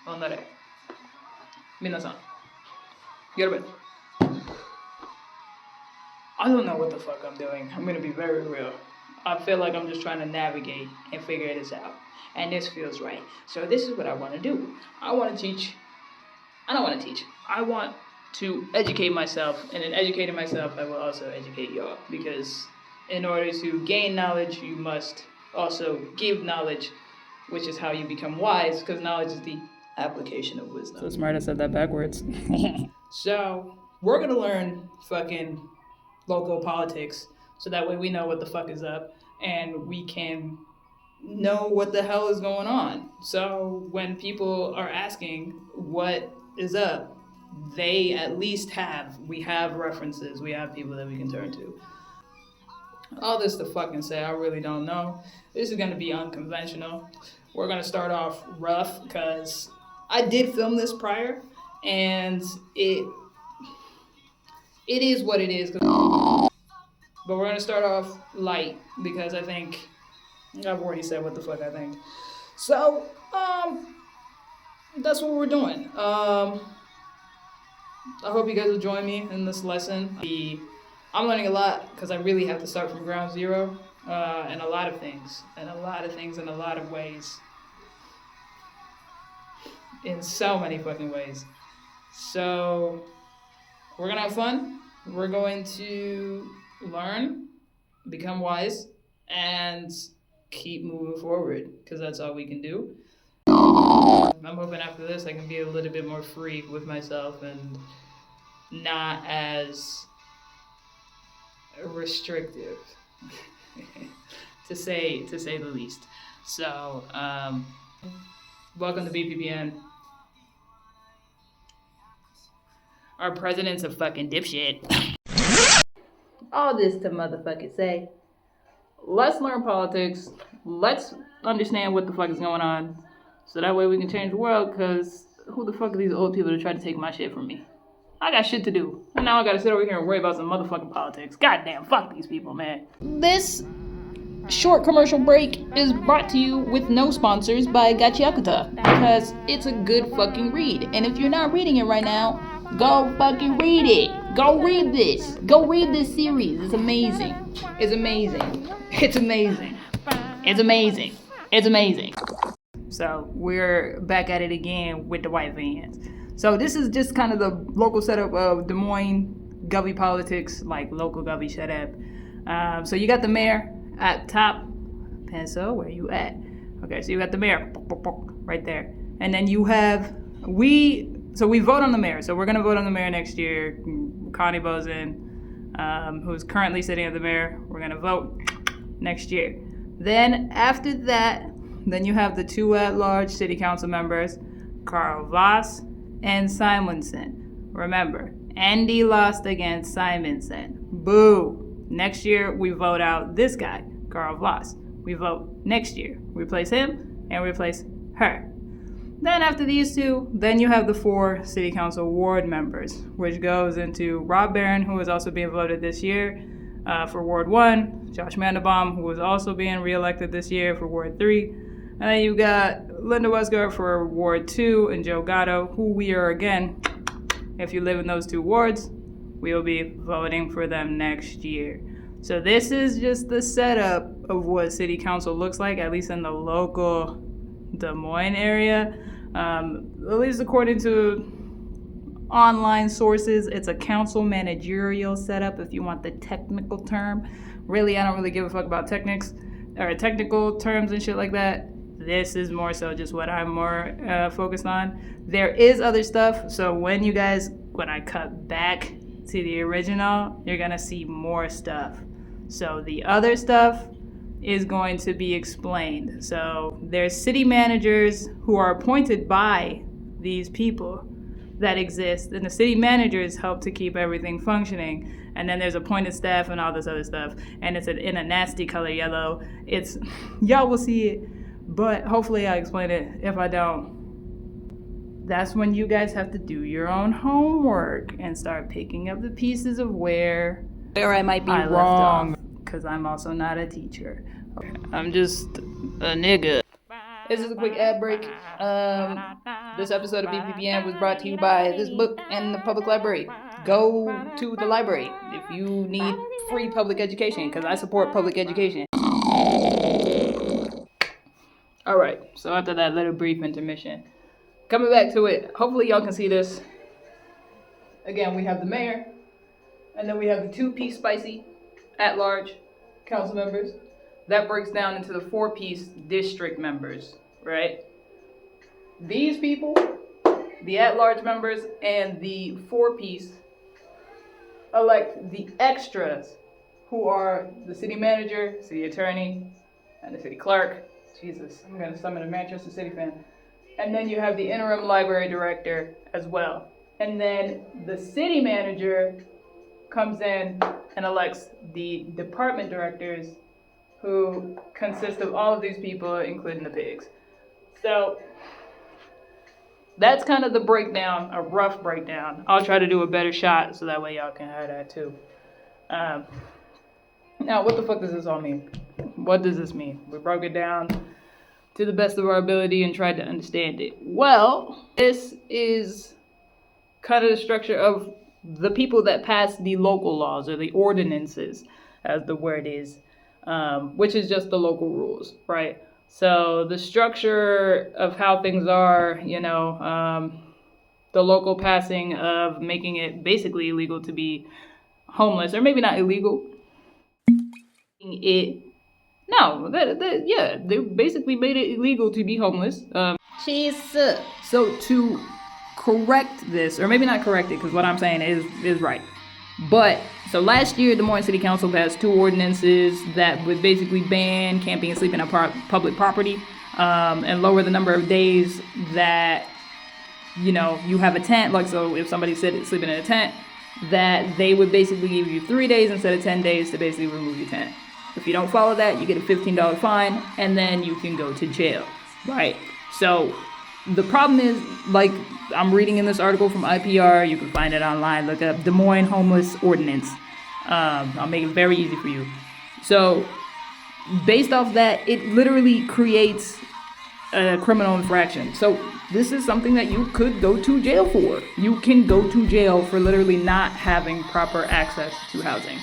Onare. Minasan. Yorobet. I don't know what the fuck I'm doing. I'm gonna be very real. I feel like I'm just trying to navigate and figure this out. And this feels right. So this is what I want to do. I want to teach. I don't want to teach. I want to educate myself. And in educating myself, I will also educate y'all. Because in order to gain knowledge, you must also give knowledge, which is how you become wise. Because knowledge is the application of wisdom. So smart I said that backwards. So we're going to learn fucking local politics, so that way we know what the fuck is up and we can know what the hell is going on. So when people are asking what is up, we have references, we have people that we can turn to. All this to fucking say, I really don't know. This is gonna be unconventional. We're gonna start off rough because I did film this prior and it is what it is. But we're gonna start off light because I think I've already said what the fuck I think. So, that's what we're doing. I hope you guys will join me in this lesson. I'm learning a lot because I really have to start from ground zero, in a lot of things, in a lot of ways, in so many fucking ways. So, we're gonna have fun. We're going to learn, become wise, and keep moving forward, because that's all we can do. I'm hoping after this I can be a little bit more free with myself and not as restrictive, to say the least. So, welcome to B.P.P.N. Our president's a fucking dipshit. All this to motherfucking say, let's learn politics, let's understand what the fuck is going on, so that way we can change the world, because who the fuck are these old people to try to take my shit from me? I got shit to do, and now I gotta sit over here and worry about some motherfucking politics. Goddamn, fuck these people, man. This short commercial break is brought to you with no sponsors by Gachiakuta, because it's a good fucking read, and if you're not reading it right now, go fucking read it. Go read this. Go read this series. It's amazing. It's amazing. It's amazing. It's amazing. It's amazing. So we're back at it again with the white vans. So this is just kind of the local setup of Des Moines Govy politics, like local Govy shut up. So you got the mayor at top. Pencil, where you at? Okay, so you got the mayor right there. And then you have, we vote on the mayor. So we're going to vote on the mayor next year. Connie Bozen, who's currently sitting as the mayor, we're going to vote next year. Then after that, then you have the two at-large city council members, Carl Voss and Simonson. Remember, Andy lost against Simonson. Boo. Next year, we vote out this guy, Carl Voss. We vote next year. Replace him and replace her. Then after these two, then you have the 4 city council ward members, which goes into Rob Barron, who is also being voted this year for Ward 1, Josh Mandelbaum, who is also being reelected this year for Ward 3, and then you got Linda Westgard for Ward 2 and Joe Gatto, who we are, again, if you live in those 2 wards, we will be voting for them next year. So this is just the setup of what city council looks like, at least in the local Des Moines area. At least according to online sources, it's a council managerial setup, if you want the technical term. Really, I don't really give a fuck about technical terms and shit like that. This is more so just what I'm more focused on. There is other stuff, so when I cut back to the original, you're gonna see more stuff. So the other stuff is going to be explained. So there's city managers who are appointed by these people that exist, and the city managers help to keep everything functioning. And then there's appointed staff and all this other stuff, and it's in a nasty color yellow. It's, y'all will see it, but hopefully I'll explain it. If I don't, that's when you guys have to do your own homework and start picking up the pieces of where I might be wrong, because I'm also not a teacher. I'm just a nigga. This is a quick ad break. This episode of B.P.P.N was brought to you by this book and the public library. Go to the library if you need free public education, because I support public education. Alright, so after that little brief intermission, coming back to it, hopefully y'all can see this. Again, we have the mayor, and then we have the 2-piece spicy at-large council members. That breaks down into the 4-piece district members, right? These people, the at-large members and the 4-piece, elect the extras, who are the city manager, city attorney, and the city clerk. Jesus, I'm gonna summon a Manchester City fan. And then you have the interim library director as well. And then the city manager comes in and elects the department directors, who consist of all of these people, including the pigs. So that's kind of the breakdown, a rough breakdown. I'll try to do a better shot so that way y'all can have that too. Now, what the fuck does this all mean? What does this mean? We broke it down to the best of our ability and tried to understand it. Well, this is kind of the structure of the people that pass the local laws, or the ordinances, as the word is, which is just the local rules, right? So the structure of how things are, the local passing of making it basically illegal to be homeless, or maybe not illegal. They basically made it illegal to be homeless. So to correct this, or maybe not correct it, because what I'm saying is right. But, so last year, Des Moines City Council passed 2 ordinances that would basically ban camping and sleeping on public property, and lower the number of days that, you have a tent. Like, so if somebody's sleeping in a tent, that they would basically give you 3 days instead of 10 days to basically remove your tent. If you don't follow that, you get a $15 fine, and then you can go to jail, right? So the problem is, like, I'm reading in this article from IPR, you can find it online, look up Des Moines Homeless Ordinance. I'll make it very easy for you. So, based off that, it literally creates a criminal infraction. So, this is something that you could go to jail for. You can go to jail for literally not having proper access to housing.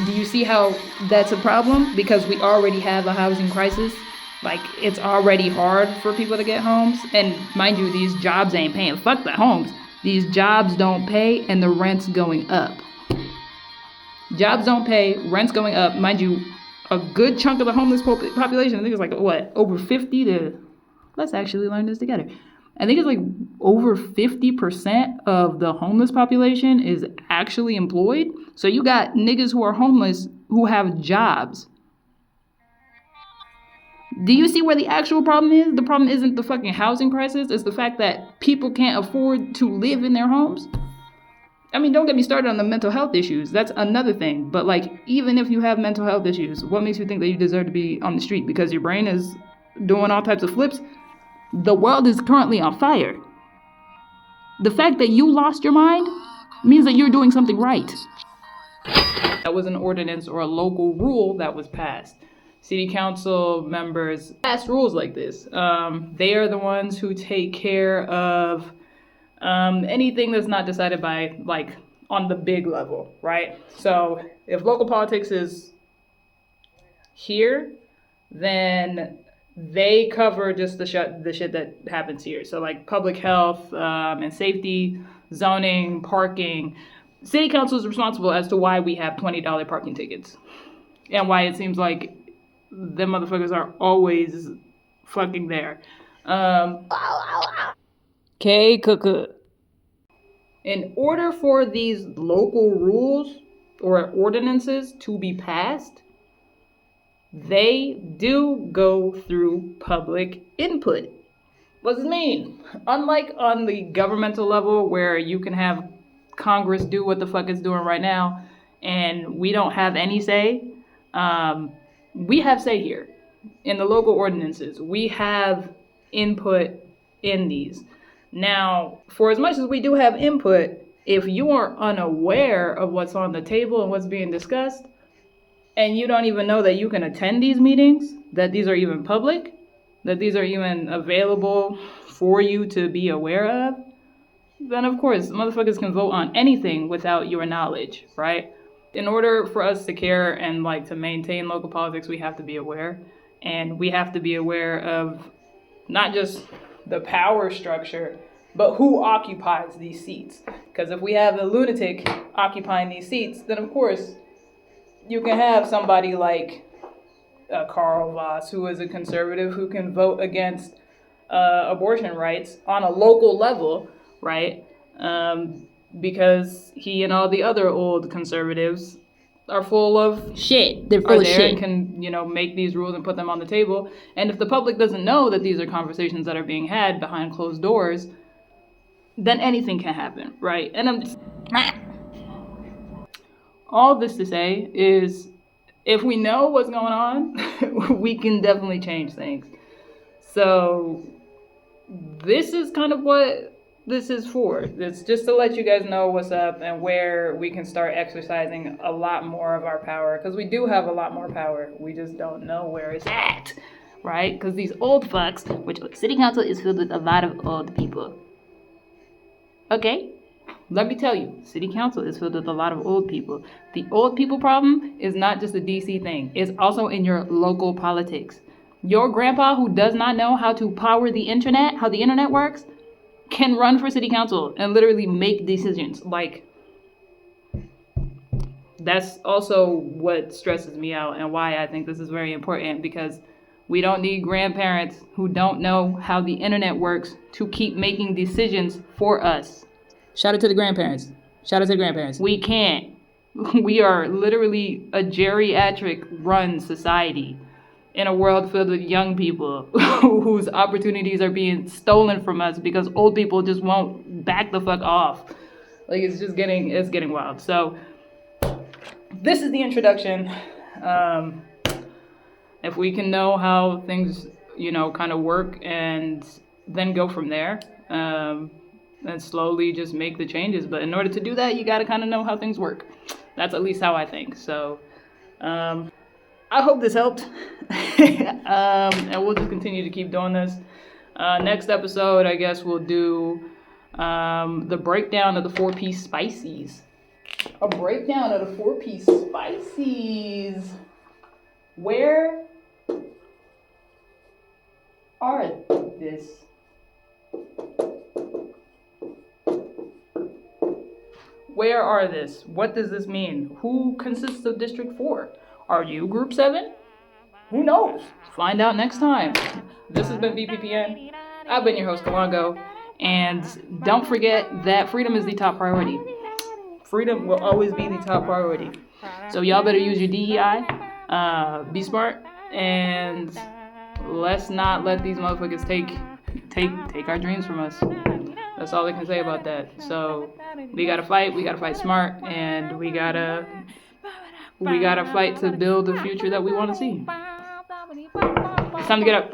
Do you see how that's a problem? Because we already have a housing crisis. Like, it's already hard for people to get homes. And mind you, these jobs ain't paying. Fuck the homes. These jobs don't pay, and the rent's going up. Jobs don't pay, rent's going up. Mind you, a good chunk of the homeless population, I think it's like, over 50 to... Let's actually learn this together. I think it's like over 50% of the homeless population is actually employed. So you got niggas who are homeless who have jobs. Do you see where the actual problem is? The problem isn't the fucking housing crisis. It's the fact that people can't afford to live in their homes. I mean, don't get me started on the mental health issues. That's another thing. But, like, even if you have mental health issues, what makes you think that you deserve to be on the street? Because your brain is doing all types of flips? The world is currently on fire. The fact that you lost your mind means that you're doing something right. That was an ordinance or a local rule that was passed. City council members pass rules like this. They are the ones who take care of anything that's not decided by, like, on the big level, right? So if local politics is here, then they cover just the shit that happens here. So, like, public health and safety, zoning, parking. City council is responsible as to why we have $20 parking tickets, and why it seems like them motherfuckers are always fucking there. In order for these local rules or ordinances to be passed, they do go through public input. What does it mean? Unlike on the governmental level, where you can have Congress do what the fuck it's doing right now, and we don't have any say, we have say here. In the local ordinances, we have input in these. Now, for as much as we do have input, if you are unaware of what's on the table and what's being discussed, and you don't even know that you can attend these meetings, that these are even public, that these are even available for you to be aware of, then of course, motherfuckers can vote on anything without your knowledge, right? In order for us to care and like to maintain local politics, we have to be aware. And we have to be aware of not just the power structure, but who occupies these seats. Because if we have a lunatic occupying these seats, then of course you can have somebody like Carl Voss, who is a conservative, who can vote against abortion rights on a local level, right? Because he and all the other old conservatives are full of shit. They're full of shit. And can, you know, make these rules and put them on the table. And if the public doesn't know that these are conversations that are being had behind closed doors, then anything can happen, right? And I'm just... all this to say is, if we know what's going on, we can definitely change things. So this is kind of what this is for. It's just to let you guys know what's up and where we can start exercising a lot more of our power. Because we do have a lot more power. We just don't know where it's at, right? Because these old fucks, which city council is filled with a lot of old people. Okay? Let me tell you, city council is filled with a lot of old people. The old people problem is not just a DC thing. It's also in your local politics. Your grandpa who does not know how to power the internet, how the internet works, can run for city council and literally make decisions. Like, that's also what stresses me out and why I think this is very important, because we don't need grandparents who don't know how the internet works to keep making decisions for us. Shout out to the grandparents. Shout out to the grandparents. We can't. We are literally a geriatric run society in a world filled with young people whose opportunities are being stolen from us because old people just won't back the fuck off. Like, it's getting wild. So this is the introduction. If we can know how things, you know, kind of work and then go from there, and slowly just make the changes. But in order to do that, you got to kind of know how things work. That's at least how I think. So I hope this helped. And we'll just continue to keep doing this. Next episode, I guess we'll do the breakdown of the 4-piece spices. A breakdown of the 4-piece spices. Where are this? Where are this? What does this mean? Who consists of District 4? Are you Group 7? Who knows? Find out next time. This has been B.P.P.N. I've been your host, Kalango. And don't forget that freedom is the top priority. Freedom will always be the top priority. So y'all better use your DEI. Be smart. And let's not let these motherfuckers take our dreams from us. That's all I can say about that. So we gotta fight smart, and we gotta fight to build the future that we want to see. It's time to get up.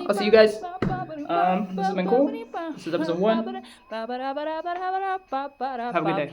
I'll see you guys. This has been cool. This is episode 1. Have a good day.